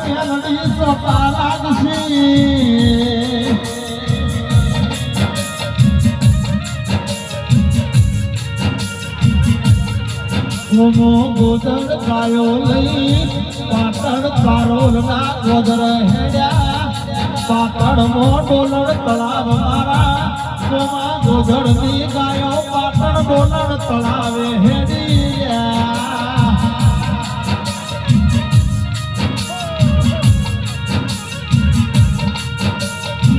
મેલડી સોટા લાગશી મોમો ગોદર કાયો લઈ પાટણ કારોલ ના ગોદર હેડ્યા પાટણ મો ડોલર તળાવ મારા મોમા ગોદર ની ગાયો પાટણ ડોલર તળાવે હેડ્યા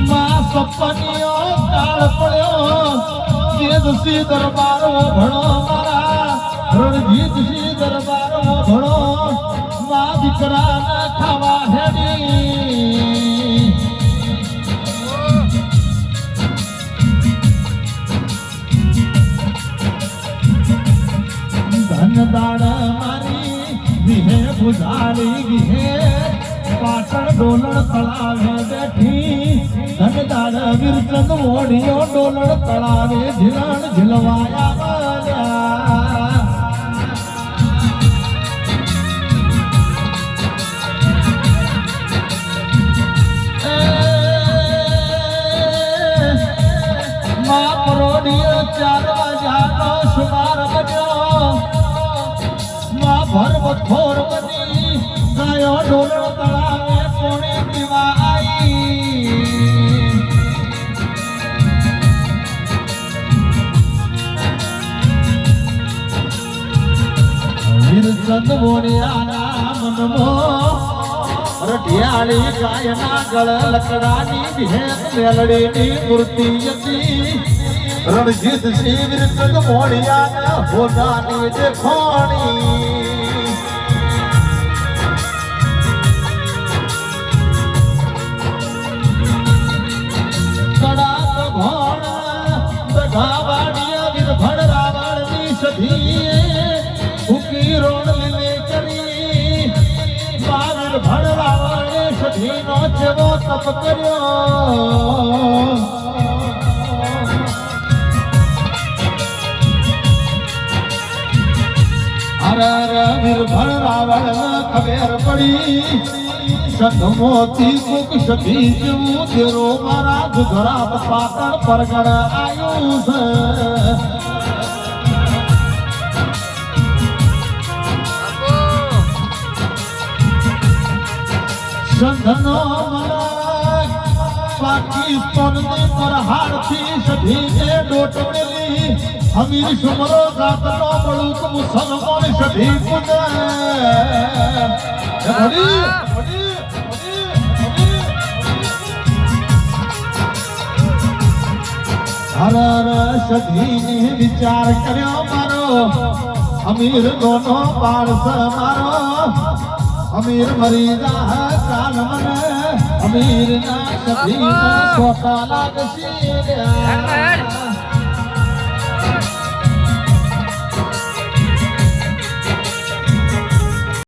માં સપનિયો કાળ પડ્યો કેદસી દરબારો ભણો મારા રણજીતસિંહ દરબારો ભણો મા દીકરા ના ખાવા હેડી ધનદાડ મારી વિહે બુધારી વિહે પાટણ ડોલર તળાવે બેઠી ધનદાડ વીરચંદ મોઢિયો ડોલર તળાવે ઝીલણ ઝીલવાયા ચાર વાજાનો સુમાર બન્યો માં ભરમત ભોર બની ગાયો ડોલર તળાવે પોણી પીવા આવી વીરચંદ મોડિયાના મનમો રઢિયાળી ગાયના ગળ લકડાની ભેદ મેલડીની મૂર્તિ હતી રણજીતસિંહ વીરચંદ મોડિયાના હોનાની દેખાણી કડાક ભણ દઢાવાડિયા વીરભણ રાવણની સધી ભૂકી રોણ લીલે કરી વીરભણ રાવણે સધીનો જેવો તપ કર્યો વીરભણ રાવણ ખબર પડી સદમોતી કુક સધી જેવું તેરો મારા ગુજરાત પાટણ પરગડ આવ્યું છે સંધનો મલક પાકિસ્તાનની પરહાડથી સધીને ડોટ મેલી અમીર સુમરો જાતનો બળુક મુસલમાન સધી પુને હર સધીને વિચાર કર્યો મારો અમીર દોનો પારસ મારો અમીર મરી જા કાલ મને અમીર ના સધી સોટા લાગશી